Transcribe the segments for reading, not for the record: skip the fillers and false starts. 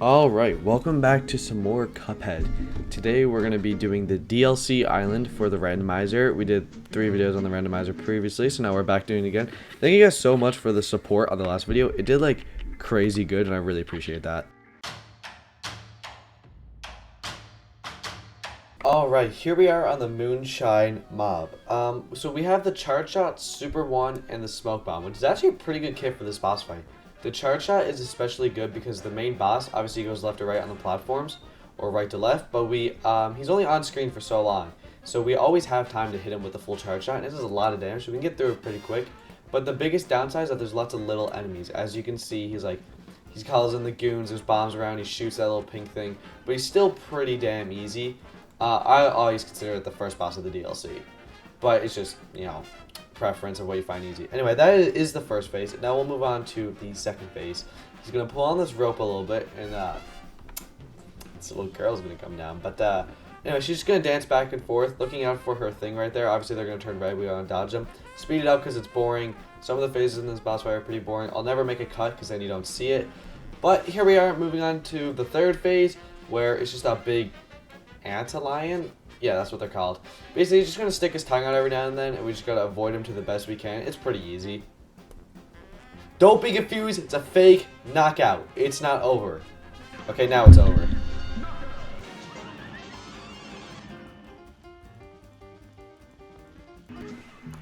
Alright, welcome back to some more Cuphead. Today we're going to be doing the D.L.C island for the randomizer. We did 3 videos on the randomizer previously, so now we're back doing it again. Thank you guys so much for the support on the last video. It did like crazy good and I really appreciate that. Alright, here we are on the Moonshine Mob. So we have the Charge Shot, Super 1, and the Smoke Bomb, which is actually a pretty good kit for this boss fight. The Charge Shot is especially good because the main boss obviously goes left to right on the platforms, or right to left, but he's only on screen for so long, so we always have time to hit him with the full Charge Shot, and this is a lot of damage, so we can get through it pretty quick. But the biggest downside is that there's lots of little enemies. As you can see, he calls in the goons, there's bombs around, he shoots that little pink thing, but he's still pretty damn easy. I always consider it the first boss of the DLC, but it's just, preference of what you find easy. Anyway, that is the first phase. Now we'll move on to the second phase. He's going to pull on this rope a little bit, and this little girl's going to come down. But anyway, she's just going to dance back and forth, looking out for her thing right there. Obviously, they're going to turn red. We want to dodge them. Speed it up because it's boring. Some of the phases in this boss fight are pretty boring. I'll never make a cut because then you don't see it. But here we are, moving on to the third phase, where it's just a big antlion. Yeah, that's what they're called. Basically, he's just going to stick his tongue out every now and then, and we just got to avoid him to the best we can. It's pretty easy. Don't be confused. It's a fake knockout. It's not over. Okay, now it's over.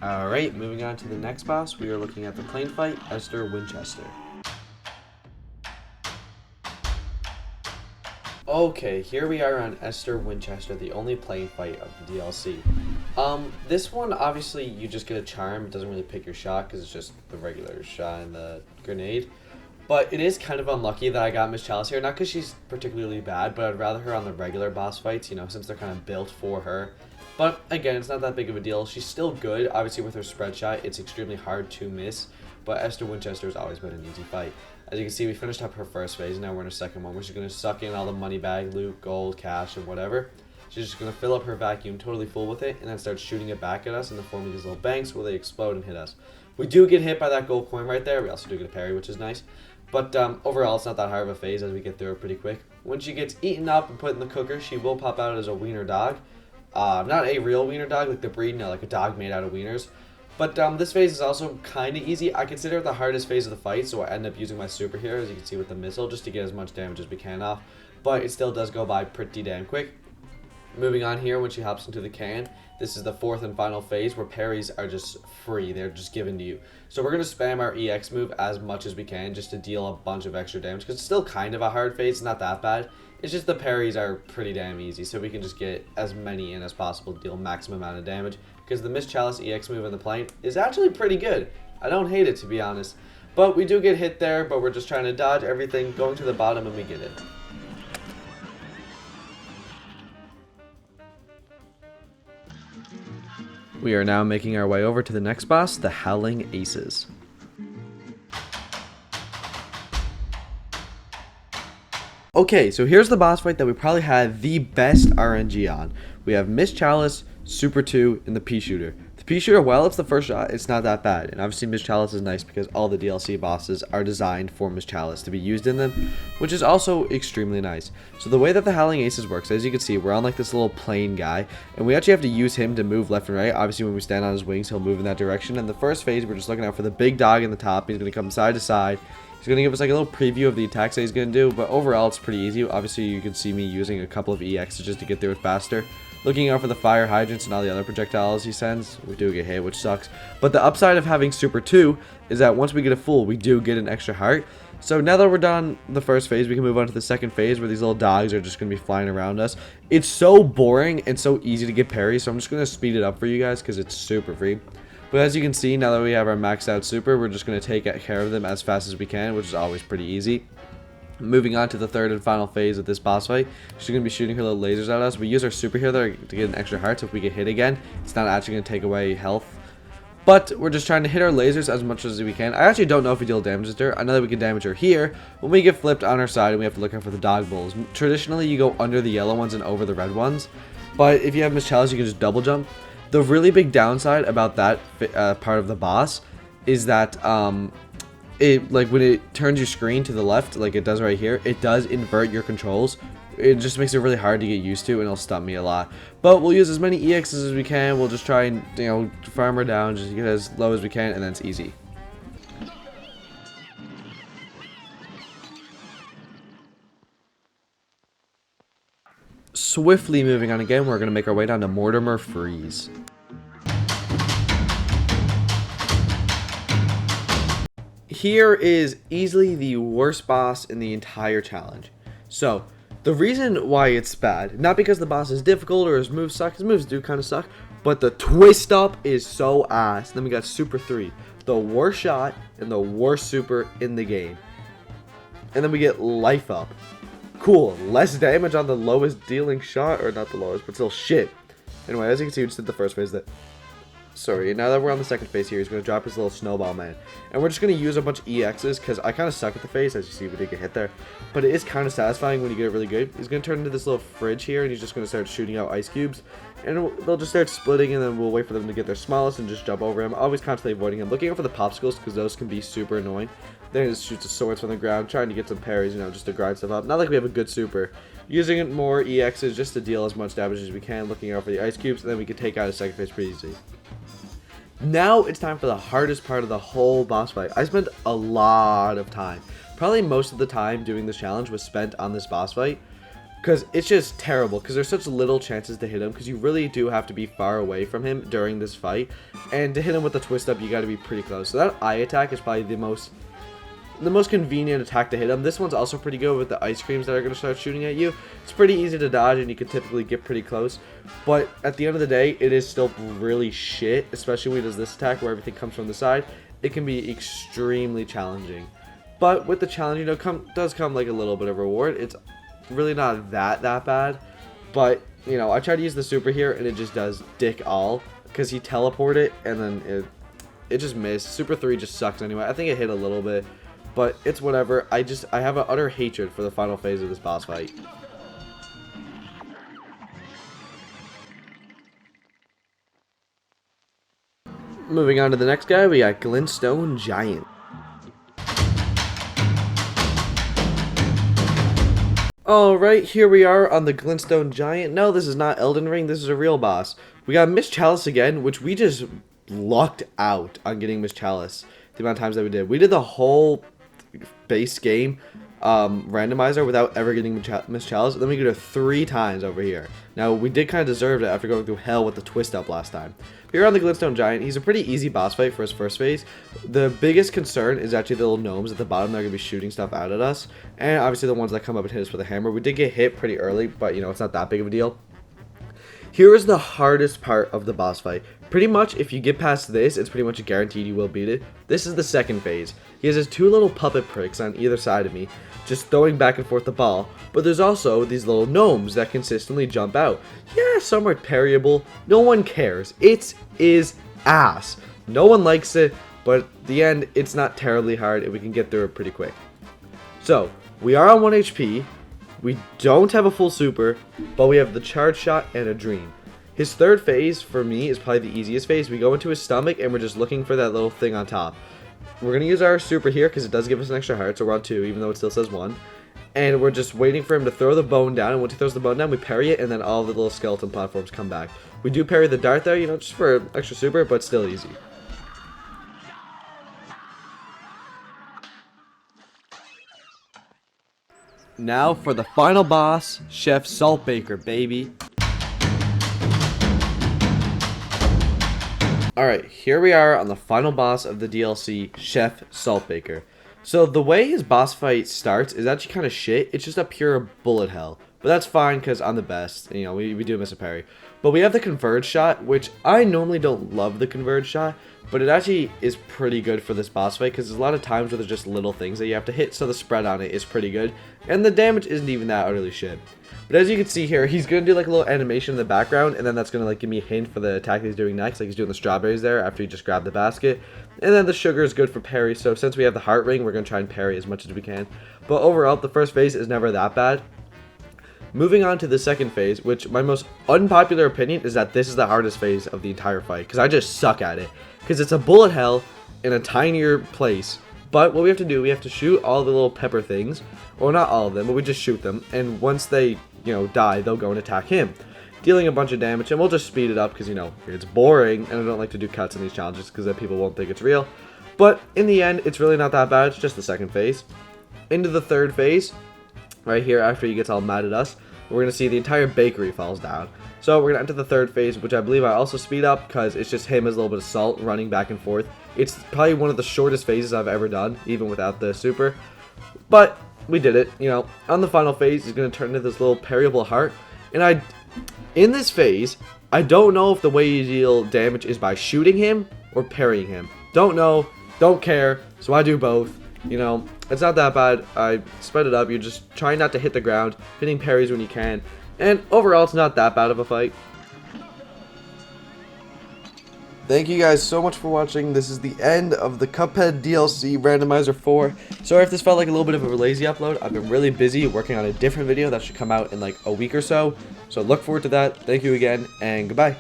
Alright, moving on to the next boss. We are looking at the plane fight, Esther Winchester. Okay, here we are on Esther Winchester, the only plane fight of the DLC. This one, obviously, you just get a charm. It doesn't really pick your shot because it's just the regular shot and the grenade. But it is kind of unlucky that I got Miss Chalice here. Not because she's particularly bad, but I'd rather her on the regular boss fights, since they're kind of built for her. But, again, it's not that big of a deal. She's still good. Obviously, with her spread shot, it's extremely hard to miss. But Esther Winchester has always been an easy fight. As you can see, we finished up her first phase, and now we're in a second one. We're just going to suck in all the money bag, loot, gold, cash, and whatever. She's just going to fill up her vacuum totally full with it, and then start shooting it back at us in the form of these little banks where they explode and hit us. We do get hit by that gold coin right there. We also do get a parry, which is nice. But overall, it's not that hard of a phase as we get through it pretty quick. When she gets eaten up and put in the cooker, she will pop out as a wiener dog. Not a real wiener dog, like the breed, no, like a dog made out of wieners. But this phase is also kind of easy. I consider it the hardest phase of the fight, so I end up using my superhero, as you can see with the missile, just to get as much damage as we can off. But it still does go by pretty damn quick. Moving on here, when she hops into the can, this is the fourth and final phase where parries are just free. They're just given to you. So we're going to spam our EX move as much as we can just to deal a bunch of extra damage, because it's still kind of a hard phase. It's not that bad. It's just the parries are pretty damn easy, so we can just get as many in as possible to deal maximum amount of damage, because the Miss Chalice EX move in the plane is actually pretty good. I don't hate it, to be honest. But we do get hit there, but we're just trying to dodge everything, going to the bottom, and we get it. We are now making our way over to the next boss, the Howling Aces. Okay, so here's the boss fight that we probably had the best RNG on. We have Miss Chalice, Super 2, and the Pea Shooter. The Pea Shooter, while it's the first shot, it's not that bad. And obviously Miss Chalice is nice because all the DLC bosses are designed for Miss Chalice to be used in them, which is also extremely nice. So the way that the Howling Aces works, as you can see, we're on like this little plane guy, and we actually have to use him to move left and right. Obviously when we stand on his wings, he'll move in that direction. And the first phase, we're just looking out for the big dog in the top. He's going to come side to side. He's going to give us like a little preview of the attacks that he's going to do, but overall it's pretty easy. Obviously you can see me using a couple of EXs just to get through it faster. Looking out for the fire hydrants and all the other projectiles he sends. We do get hit, which sucks. But the upside of having Super 2 is that once we get a full, we do get an extra heart. So now that we're done the first phase, we can move on to the second phase where these little dogs are just going to be flying around us. It's so boring and so easy to get parries, so I'm just going to speed it up for you guys because it's super free. But as you can see, now that we have our maxed out super, we're just going to take care of them as fast as we can, which is always pretty easy. Moving on to the third and final phase of this boss fight, she's going to be shooting her little lasers at us. We use our superhero there to get an extra heart, so if we get hit again, it's not actually going to take away health. But we're just trying to hit our lasers as much as we can. I actually don't know if we deal damage to her. I know that we can damage her here when we get flipped on our side and we have to look out for the dog bulls. Traditionally, you go under the yellow ones and over the red ones. But if you have Miss Chalice, you can just double jump. The really big downside about that part of the boss is that it, like when it turns your screen to the left, like it does right here, it does invert your controls. It just makes it really hard to get used to, and it'll stun me a lot. But we'll use as many EXs as we can. We'll just try and, you know, farm her down, just get as low as we can, and then it's easy. Swiftly moving on again, we're going to make our way down to Mortimer Freeze. Here is easily the worst boss in the entire challenge. So, the reason why it's bad, not because the boss is difficult or his moves suck, his moves do kind of suck, but the twist up is so ass. Then we got Super 3, the worst shot and the worst super in the game. And then we get Life Up. Cool, less damage on the lowest dealing shot, or not the lowest, but still shit. Anyway, as you can see, we just did the first phase. Sorry, now that we're on the second phase here, he's going to drop his little snowball man. And we're just going to use a bunch of EXs, because I kind of suck at the phase, as you see, we did get hit there. But it is kind of satisfying when you get it really good. He's going to turn into this little fridge here, and he's just going to start shooting out ice cubes. And they'll just start splitting, and then we'll wait for them to get their smallest and just jump over him. Always constantly avoiding him. Looking out for the popsicles, because those can be super annoying. Then he just shoots his swords from the ground, trying to get some parries, you know, just to grind stuff up. Not like we have a good super. Using more EXs just to deal as much damage as we can, looking out for the ice cubes, and then we can take out his second phase pretty easy. Now it's time for the hardest part of the whole boss fight. I spent a lot of time. Probably most of the time doing this challenge was spent on this boss fight. Because it's just terrible, because there's such little chances to hit him, because you really do have to be far away from him during this fight. And to hit him with the twist up, you got to be pretty close. So that eye attack is probably the most convenient attack to hit him. This one's also pretty good with the ice creams that are going to start shooting at you. It's pretty easy to dodge, and you can typically get pretty close. But at the end of the day, it is still really shit, especially when he does this attack where everything comes from the side. It can be extremely challenging. But with the challenge, you know, does come like a little bit of reward. It's really not that bad. But, you know, I tried to use the super here, and it just does dick all. Because he teleported, and then it just missed. Super 3 just sucks anyway. I think it hit a little bit. But it's whatever. I have an utter hatred for the final phase of this boss fight. Moving on to the next guy, we got Glumstone the Giant. Alright, here we are on the Glumstone the Giant. No, this is not Elden Ring, this is a real boss. We got Miss Chalice again, which we just lucked out on getting Miss Chalice. The amount of times that we did. We did the whole base game randomizer without ever getting Miss Chalice. Then we get her 3 times over here. Now, we did kind of deserve it after going through hell with the twist up last time. Here on the Glumstone Giant, he's a pretty easy boss fight for his first phase. The biggest concern is actually the little gnomes at the bottom that are going to be shooting stuff out at us. And obviously the ones that come up and hit us with a hammer. We did get hit pretty early, but you know, it's not that big of a deal. Here is the hardest part of the boss fight. Pretty much, if you get past this, it's pretty much guaranteed you will beat it. This is the second phase. He has his 2 little puppet pricks on either side of me, just throwing back and forth the ball. But there's also these little gnomes that consistently jump out. Yeah, some are parryable. No one cares. It is ass. No one likes it, but at the end, it's not terribly hard, and we can get through it pretty quick. So, we are on 1 HP. We don't have a full super, but we have the charge shot and a dream. His third phase, for me, is probably the easiest phase. We go into his stomach, and we're just looking for that little thing on top. We're going to use our super here, because it does give us an extra heart, so we're on 2, even though it still says 1. And we're just waiting for him to throw the bone down, and once he throws the bone down, we parry it, and then all the little skeleton platforms come back. We do parry the dart there, you know, just for extra super, but still easy. Now for the final boss, Chef Saltbaker, baby. Alright, here we are on the final boss of the DLC, Chef Saltbaker. So the way his boss fight starts is actually kind of shit. It's just a pure bullet hell. But that's fine because I'm the best. You know, we do miss a parry. But we have the converge shot, which I normally don't love the converge shot. But it actually is pretty good for this boss fight because there's a lot of times where there's just little things that you have to hit. So the spread on it is pretty good. And the damage isn't even that utterly shit. But as you can see here, he's going to do like a little animation in the background. And then that's going to like give me a hint for the attack that he's doing next. Like he's doing the strawberries there after he just grabbed the basket. And then the sugar is good for parry. So since we have the heart ring, we're going to try and parry as much as we can. But overall, the first phase is never that bad. Moving on to the second phase, which my most unpopular opinion is that this is the hardest phase of the entire fight. Because I just suck at it. Because it's a bullet hell in a tinier place. But what we have to do, we have to shoot all the little pepper things, or not all of them, but we just shoot them, and once they, die, they'll go and attack him, dealing a bunch of damage. And we'll just speed it up because, it's boring, and I don't like to do cuts in these challenges because then people won't think it's real. But in the end, it's really not that bad. It's just the second phase. Into the third phase, right here, after he gets all mad at us, we're going to see the entire bakery falls down. So we're going to enter the third phase, which I believe I also speed up because it's just him as a little bit of salt running back and forth. It's probably one of the shortest phases I've ever done, even without the super. But we did it, On the final phase, he's going to turn into this little perishable heart. And in this phase, I don't know if the way you deal damage is by shooting him or parrying him. Don't know, don't care, so I do both. It's not that bad. I sped it up. You're just trying not to hit the ground, hitting parries when you can. And overall, it's not that bad of a fight. Thank you guys so much for watching. This is the end of the Cuphead D.L.C. Randomizer 4. Sorry if this felt like a little bit of a lazy upload. I've been really busy working on a different video that should come out in like a week or so. So look forward to that. Thank you again, and goodbye.